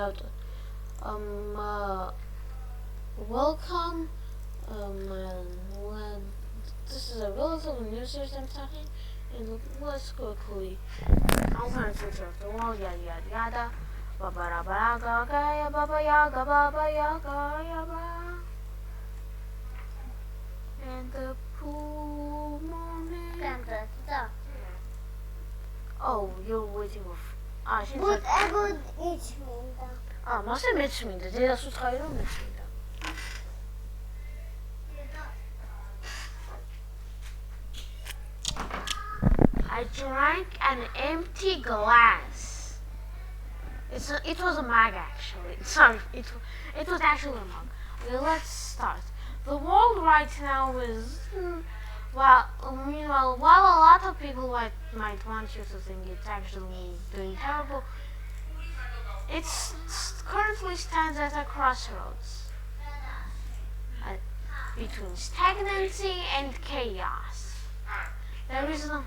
out. Welcome. When this is a relatively new series I'm starting, and let's quickly. Alternative future of the world, yada yada yada. Baba yaga gaya, baba yaga yaba. And the pool morning. Oh, you're waiting for. Whatever it means. Mas det metsminde, det der så træder du metsminde. I drank an empty glass. It was a mug actually. Sorry, it was actually a mug. Okay, let's start. The world right now is while a lot of people might want you to think it's actually doing terrible. It currently stands at a crossroads between stagnancy and chaos. There is no.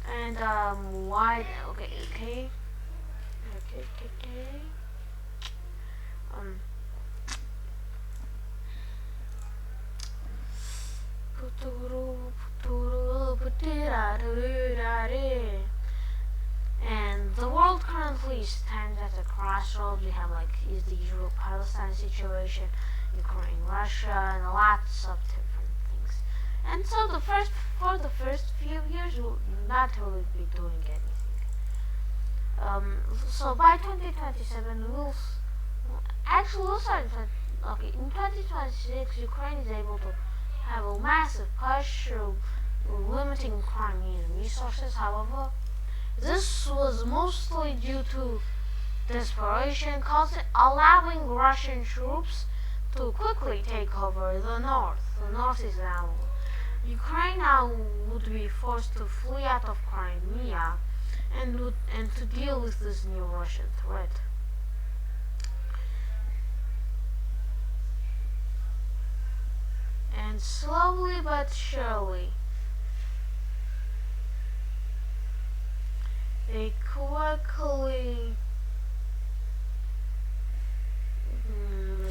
And why? Okay. And the world currently stands at a crossroads. We have is the usual Palestine situation, Ukraine, Russia, and lots of different things. And so for the first few years we'll not really be doing anything. So by 2027 we'll start. Okay, in 2026 Ukraine is able to have a massive push through limiting Crimean resources. However, this was mostly due to desperation, allowing Russian troops to quickly take over the north. The north is now. Ukraine now would be forced to flee out of Crimea and to deal with this new Russian threat. And slowly but surely, they quickly.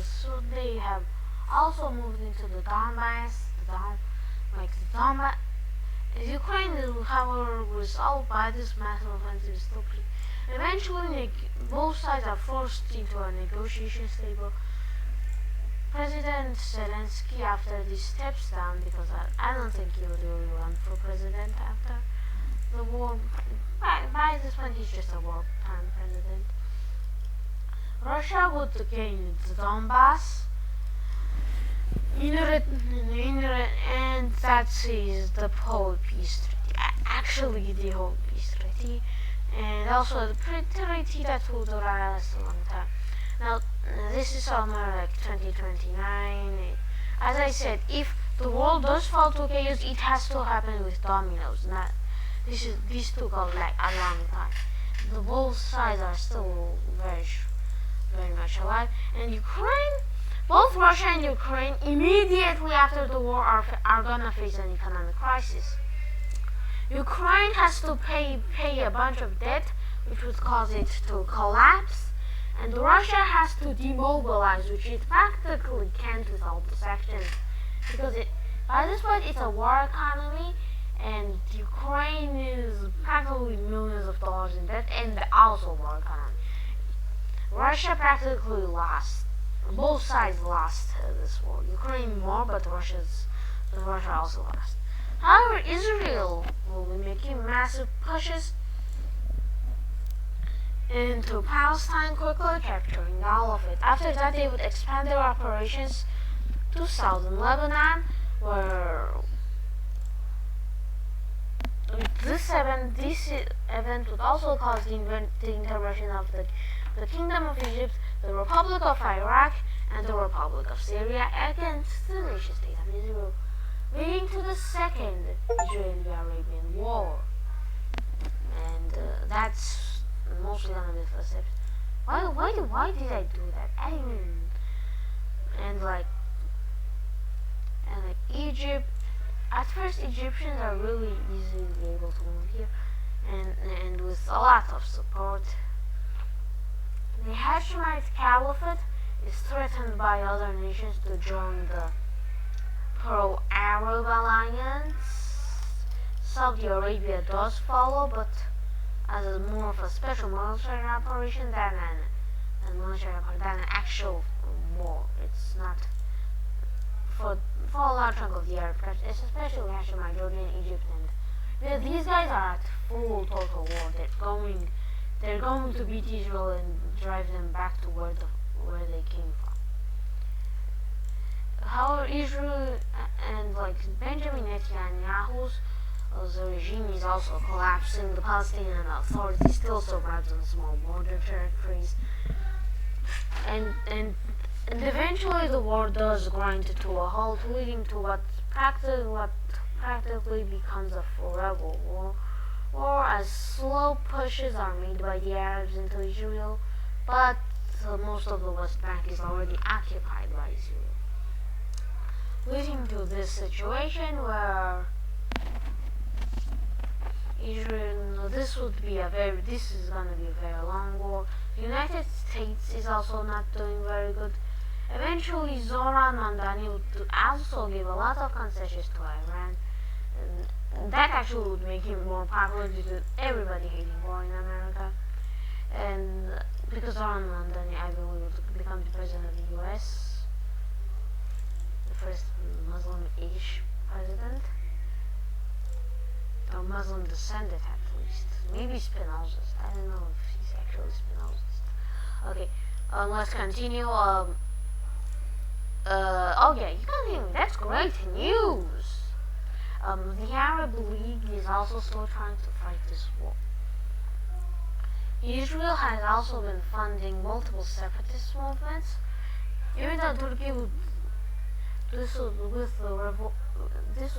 So they have also moved into the Donbass. Ukraine, however, was solved by this massive offensive. Eventually, both sides are forced into a negotiation table. President Zelensky, after this, steps down because I don't think he would really run for president after the war. By this point, he's just a wartime president. Russia would gain the Donbass, and that is the whole peace treaty. Actually, the whole peace treaty, and also the treaty that would last a long time. Now, this is somewhere like 2029. As I said, if the world does fall to chaos, it has to happen with dominoes. This took a long time. The both sides are still very much alive, and Ukraine, both Russia and Ukraine, immediately after the war are gonna face an economic crisis. Ukraine has to pay a bunch of debt, which would cause it to collapse. And Russia has to demobilize, which it practically can't with all the sanctions, because by this point it's a war economy, and Ukraine is practically millions of dollars in debt, and also war economy. Russia practically lost. Both sides lost this war. Ukraine more, but Russia also lost. However, Israel will be making massive pushes into Palestine, quickly capturing all of it. After that, they would expand their operations to southern Lebanon, where this event would also cause the intervention of the Kingdom of Egypt, the Republic of Iraq, and the Republic of Syria against the nation state of Israel, leading to the second Israeli-Arabian War. And that's mostly gonna be the first step. Why did I do that? I mean, and Egypt at first Egyptians are really easily able to move here, and with a lot of support. The Hashemite Caliphate is threatened by other nations to join the pro-Arab alliance. Saudi Arabia does follow, but as more of a special military operation than an actual war. It's not for a large chunk of the Arab countries, especially Hashemite, Jordan, Egypt, and these guys are at full total war. They're going to beat Israel and drive them back to where they came from. However, Israel and Benjamin Netanyahu's the regime is also collapsing. The Palestinian Authority still survives on small border territories, and eventually the war does grind to a halt, leading to what practically becomes a forever war. As slow pushes are made by the Arabs into Israel, but most of the West Bank is already occupied by Israel, leading to this situation where Israel, this is going to be a very long war. The United States is also not doing very good. Eventually, Zoran Mandani would also give a lot of concessions to Iran. And that actually would make him more popular due to everybody hating war in America. And because Zoran Mandani, I believe, would become the president of the US, the first Muslim-ish president, or Muslim descendant at least. Maybe Spinozist. I don't know if he's actually Spinozist. Okay, let's continue. Oh yeah, you can hear me. That's great news. The Arab League is also still trying to fight this war. Israel has also been funding multiple separatist movements. Even though Turkey would this would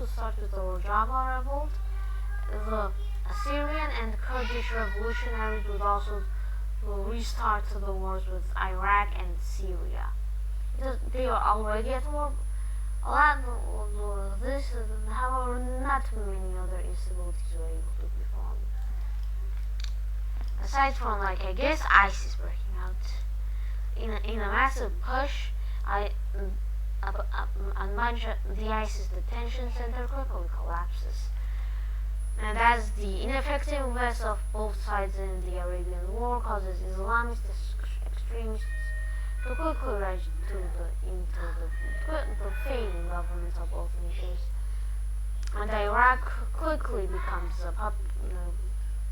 start with the Rojava revolt. The Assyrian and Kurdish revolutionaries would also restart the wars with Iraq and Syria. They are already at war. A lot of this, however, not many other instabilities were able to be formed. Aside from, I guess, ISIS breaking out. In a massive push, a bunch of the ISIS detention center quickly collapses. And as the ineffectiveness of both sides in the Arabian War causes Islamist extremists to quickly rise into the failing governments of both nations, and Iraq quickly becomes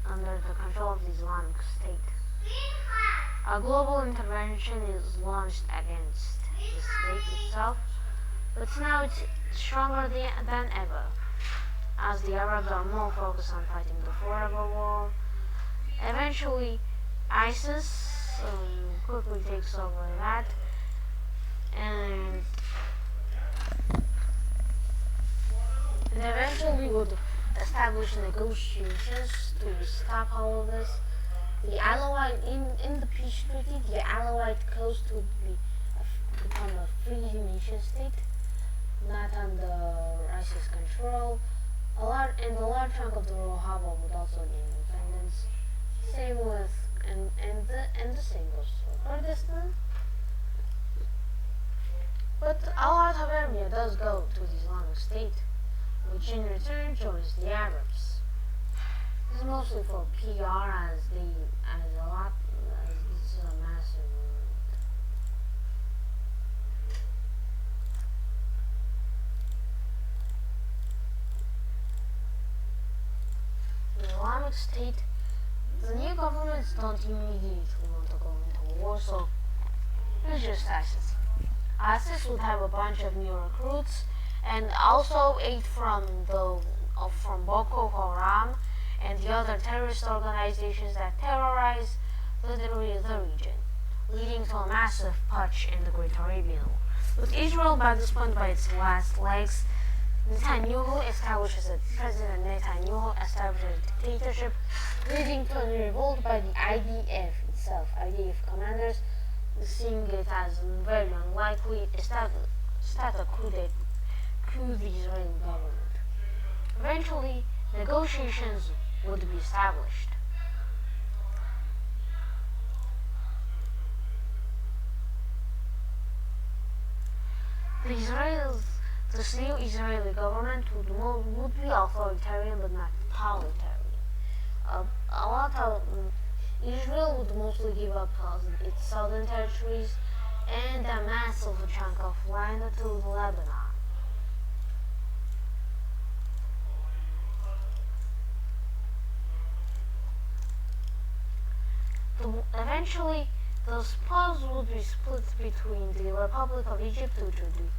under the control of the Islamic State. A global intervention is launched against the state itself, but now it's stronger than ever, as the Arabs are more focused on fighting the forever war. Eventually, ISIS quickly takes over that, and eventually would establish negotiations to stop all of this. The Alawite in the peace treaty, the Alawite coast would become a free nation state, not under ISIS control. A large chunk of the Rojava would also gain independence. Same with and the same goes for Kurdistan. But a lot of area does go to the Islamic State, which in return joins the Arabs. This is mostly for PR, as this is a massive movement. The Islamic State, the new governments don't immediately want to go into war, so it's just ISIS. ISIS would have a bunch of new recruits, and also aid from Boko Haram and the other terrorist organizations that terrorize literally the region, leading to a massive putsch in the Great Arabian War. With Israel by this point by its last legs, President Netanyahu establishes a dictatorship, leading to a revolt by the IDF itself. IDF commanders, seeing it as very unlikely, start a coup the Israeli government. Eventually, negotiations would be established. This new Israeli government would be authoritarian but not totalitarian. A lot of Israel would mostly give up its southern territories and a massive chunk of land to Lebanon. Eventually, the spoils would be split between the Republic of Egypt due to the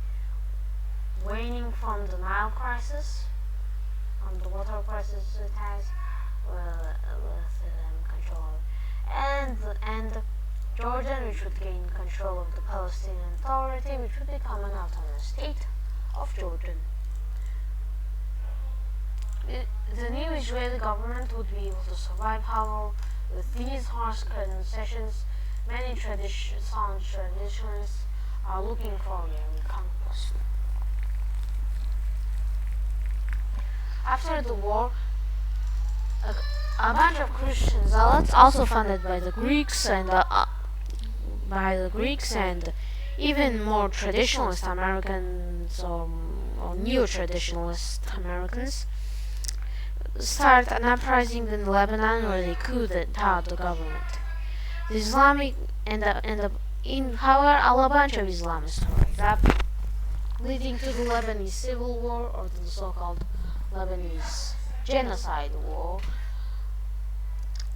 waning from the Nile crisis, from the water crisis it has, with control of, and Jordan, which would gain control of the Palestinian Authority, which would become an autonomous state of Jordan. The new Israeli government would be able to survive, however, with these harsh concessions. Many traditionalists are looking for their reconquest. After the war, a bunch of Christian zealots, also funded by the Greeks and even more traditionalist Americans or neo-traditionalist Americans, start an uprising in Lebanon where they coup d'etat the government. The Islamic however, a bunch of Islamists rise up, leading to the Lebanese Civil War, or the so-called Lebanese Genocide War.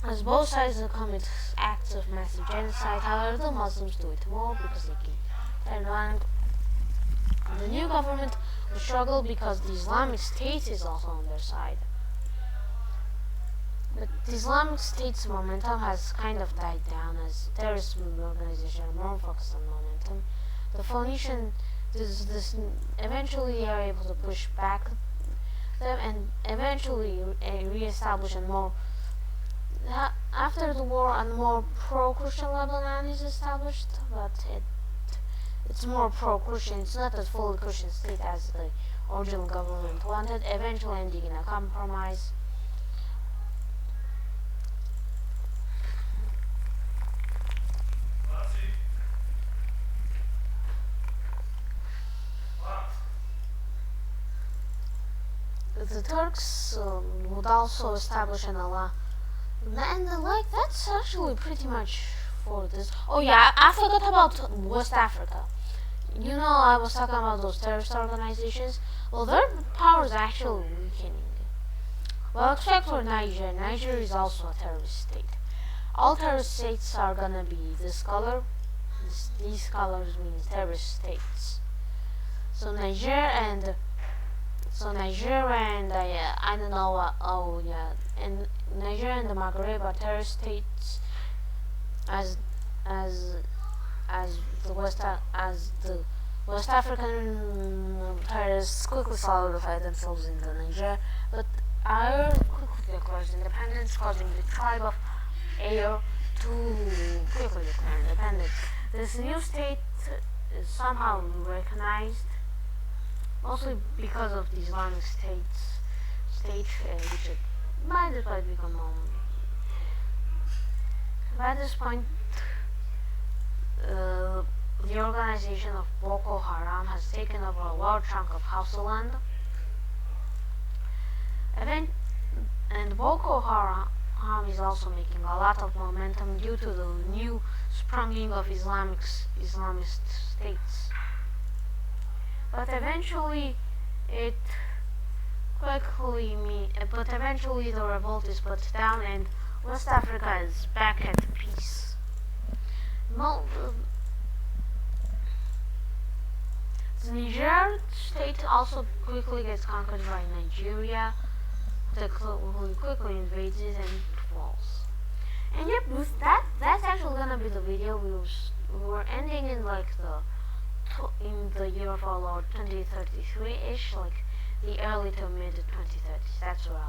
As both sides commit acts of massive genocide, however, the Muslims do it more because they can turn around. The new government will struggle because the Islamic State is also on their side. But the Islamic State's momentum has kind of died down as terrorist organizations are more focused on momentum. The Phoenician eventually are able to push back them and eventually re-establish a more after the war a more pro-Christian Lebanon is established, but it's more pro-Christian. It's not a fully Christian state as the original government wanted, eventually ending in a compromise. The Turks would also establish an Allah, and that's actually pretty much for this. Oh yeah, I forgot about West Africa. I was talking about those terrorist organizations. Well, their power is actually weakening. Well, except for Niger. Niger is also a terrorist state. All terrorist states are gonna be this color. These colors mean terrorist states. So Niger and I don't know what. Oh yeah, and Niger and the Maghreb are terrorist states, as the West African terrorists quickly solidified themselves in the Niger, but Air quickly declares independence, causing the tribe of Air to quickly declare independence. This new state is somehow recognized, mostly because of the Islamic State, which might become by this point, the organization of Boko Haram has taken over a large chunk of Hausa land. And Boko Haram is also making a lot of momentum due to the new springing of Islamist states. But eventually the revolt is put down and West Africa is back at peace. The Niger state also quickly gets conquered by Nigeria, who quickly invades it and falls. And yep, that's actually gonna be the video. We were ending in in the year of our Lord 2033-ish, like the early to mid 2030s. That's where